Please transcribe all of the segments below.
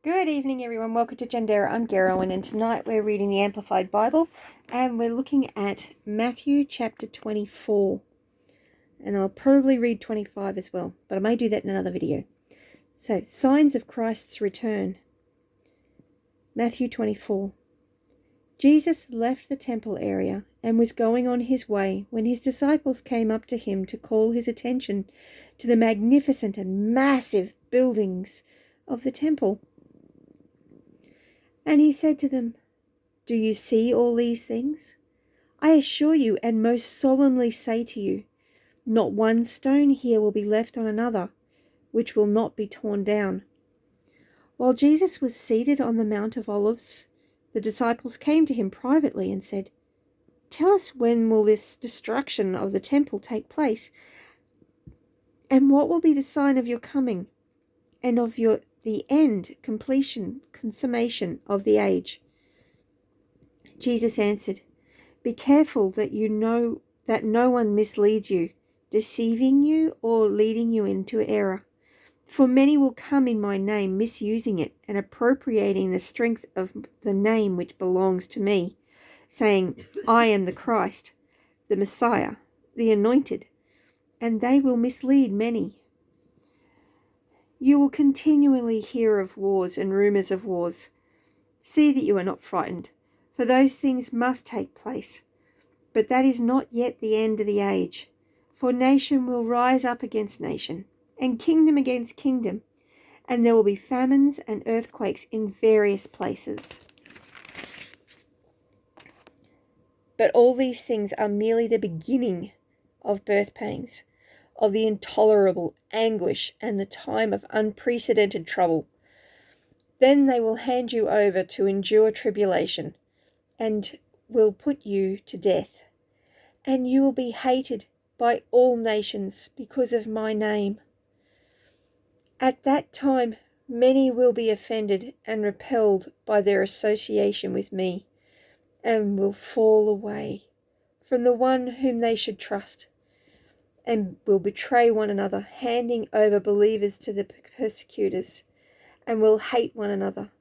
Good evening, everyone. Welcome to Judea. I'm Gerowyn, and tonight we're reading the Amplified Bible, and we're looking at Matthew chapter 24. And I'll probably read 25 as well, but I may do that in another video. So, signs of Christ's return. Matthew 24. Jesus left the temple area and was going on his way when his disciples came up to him to call his attention to the magnificent and massive buildings of the temple. And he said to them, "Do you see all these things? I assure you and most solemnly say to you, not one stone here will be left on another, which will not be torn down." While Jesus was seated on the Mount of Olives, the disciples came to him privately and said, "Tell us, when will this destruction of the temple take place? And what will be the sign of your coming and of the end, completion, consummation of the age?" Jesus answered, "Be careful that no one misleads you, deceiving you or leading you into error. For many will come in my name, misusing it and appropriating the strength of the name which belongs to me, saying, 'I am the Christ, the Messiah, the Anointed,' and they will mislead many. You will continually hear of wars and rumors of wars. See that you are not frightened, for those things must take place. But that is not yet the end of the age. For nation will rise up against nation, and kingdom against kingdom, and there will be famines and earthquakes in various places. But all these things are merely the beginning of birth pangs, of the intolerable anguish and the time of unprecedented trouble. Then they will hand you over to endure tribulation, and will put you to death. And you will be hated by all nations because of my name. At that time, many will be offended and repelled by their association with me, and will fall away from the one whom they should trust, and will betray one another, handing over believers to the persecutors, and will hate one another.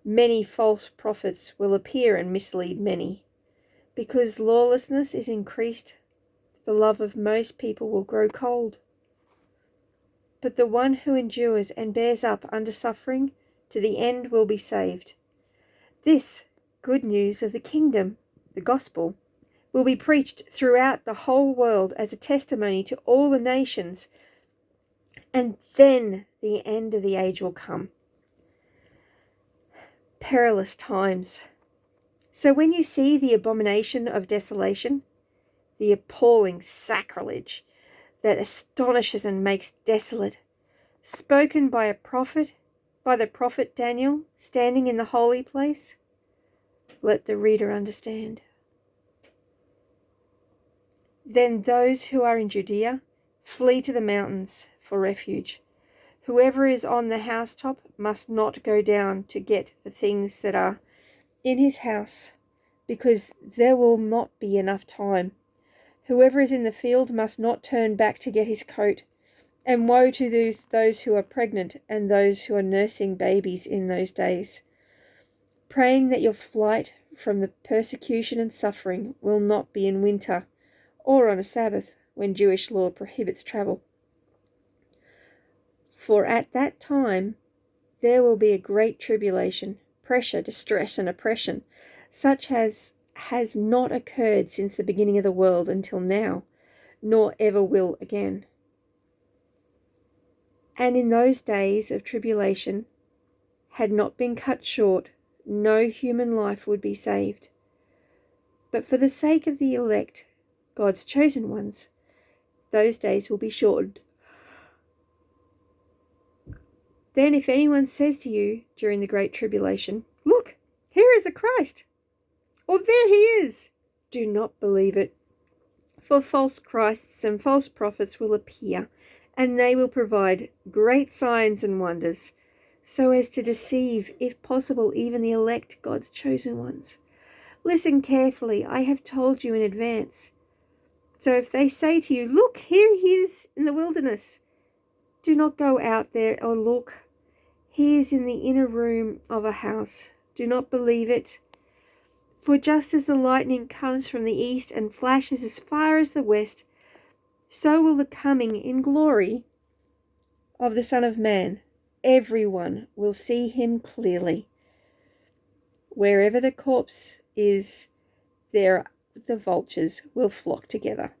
Many false prophets will appear and mislead many. Because lawlessness is increased, the love of most people will grow cold. But the one who endures and bears up under suffering to the end will be saved. This good news of the kingdom, the gospel, will be preached throughout the whole world as a testimony to all the nations, and then the end of the age will come. Perilous times. So when you see the abomination of desolation, the appalling sacrilege that astonishes and makes desolate, spoken by the prophet Daniel, standing in the holy place, let the reader understand. Then those who are in Judea flee to the mountains for refuge. Whoever is on the housetop must not go down to get the things that are in his house, because there will not be enough time. Whoever is in the field must not turn back to get his coat. And woe to those who are pregnant and those who are nursing babies in those days, praying that your flight from the persecution and suffering will not be in winter or on a Sabbath, when Jewish law prohibits travel. For at that time there will be a great tribulation, pressure, distress, and oppression, such as has not occurred since the beginning of the world until now, nor ever will again. And in those days of tribulation, had not been cut short, no human life would be saved. But for the sake of the elect, God's chosen ones, those days will be shortened. Then if anyone says to you during the great tribulation, 'Look, here is the Christ,' or 'There he is,' do not believe it. For false Christs and false prophets will appear, and they will provide great signs and wonders, so as to deceive, if possible, even the elect, God's chosen ones. Listen carefully, I have told you in advance. So if they say to you, 'Look, here he is in the wilderness,' do not go out there or look. He is in the inner room of a house. Do not believe it. For just as the lightning comes from the east and flashes as far as the west, so will the coming in glory of the Son of Man. Everyone will see him clearly. Wherever the corpse is, there the vultures will flock together.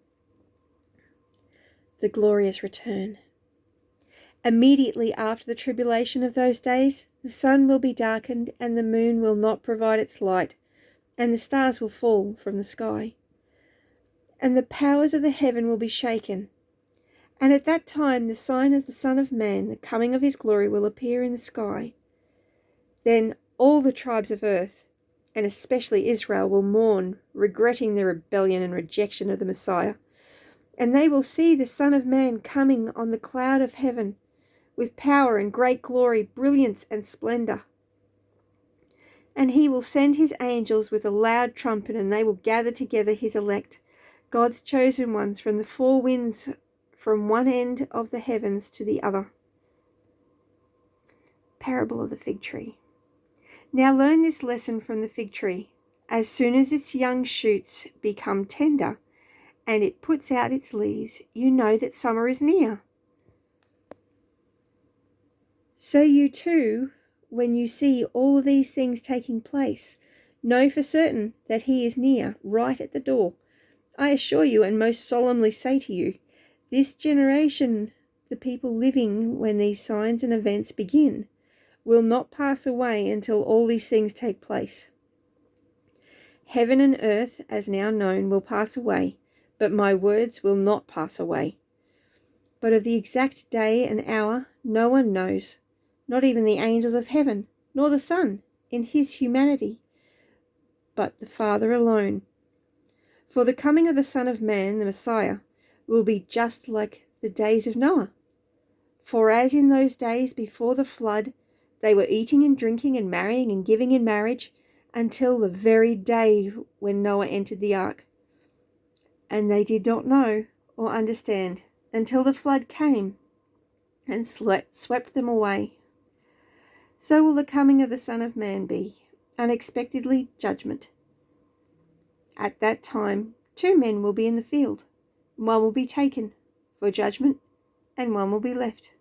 The glorious return. Immediately after the tribulation of those days, the sun will be darkened, and the moon will not provide its light, and the stars will fall from the sky, and the powers of the heaven will be shaken. And at that time the sign of the Son of Man, the coming of his glory, will appear in the sky. Then all the tribes of earth, and especially Israel, will mourn, regretting their rebellion and rejection of the Messiah. And they will see the Son of Man coming on the cloud of heaven, with power and great glory, brilliance and splendor. And he will send his angels with a loud trumpet, and they will gather together his elect, God's chosen ones, from the four winds, from one end of the heavens to the other. Parable of the fig tree. Now learn this lesson from the fig tree. As soon as its young shoots become tender, and it puts out its leaves, you know that summer is near. So you too, when you see all of these things taking place, know for certain that he is near, right at the door. I assure you and most solemnly say to you, this generation, the people living when these signs and events begin, will not pass away until all these things take place. Heaven and earth, as now known, will pass away, but my words will not pass away. But of the exact day and hour no one knows, not even the angels of heaven, nor the Son in his humanity, but the Father alone. For the coming of the Son of Man, the Messiah, will be just like the days of Noah. For as in those days before the flood, they were eating and drinking and marrying and giving in marriage until the very day when Noah entered the ark. And they did not know or understand until the flood came and swept them away. So will the coming of the Son of Man be, unexpectedly judgment. At that time 2 men will be in the field, one will be taken for judgment, and one will be left.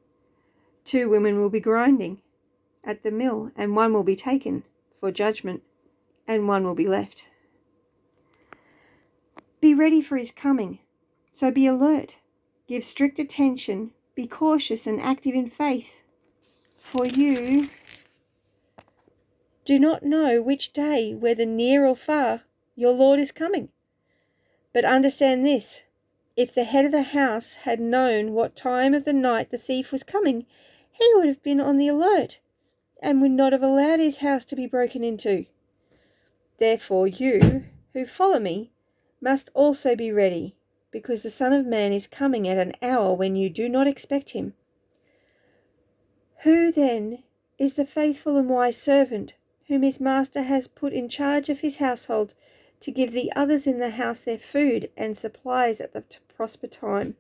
2 women will be grinding at the mill, and one will be taken for judgment, and one will be left. Be ready for his coming, so be alert, give strict attention, be cautious and active in faith, for you do not know which day, whether near or far, your Lord is coming. But understand this, if the head of the house had known what time of the night the thief was coming, he would have been on the alert, and would not have allowed his house to be broken into. Therefore you, who follow me, must also be ready, because the Son of Man is coming at an hour when you do not expect him. Who then is the faithful and wise servant, whom his master has put in charge of his household, to give the others in the house their food and supplies at the proper time?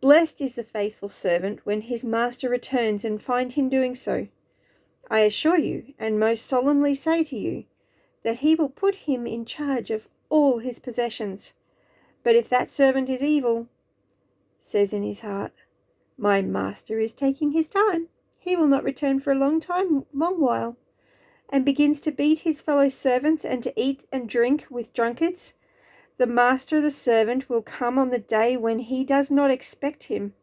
Blessed is the faithful servant when his master returns and find him doing so. I assure you, and most solemnly say to you, that he will put him in charge of all his possessions. But if that servant is evil, says in his heart, my master is taking his time, he will not return for a long while, and begins to beat his fellow servants and to eat and drink with drunkards, the master of the servant will come on the day when he does not expect him,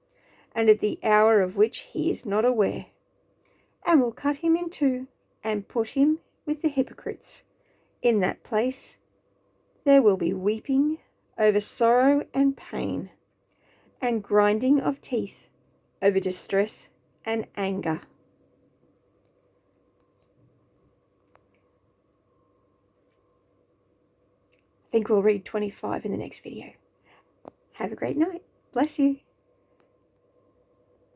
and at the hour of which he is not aware, and will cut him in two and put him with the hypocrites. In that place there will be weeping over sorrow and pain, and grinding of teeth over distress and anger. I think we'll read 25 in the next video. Have a great night. Bless you.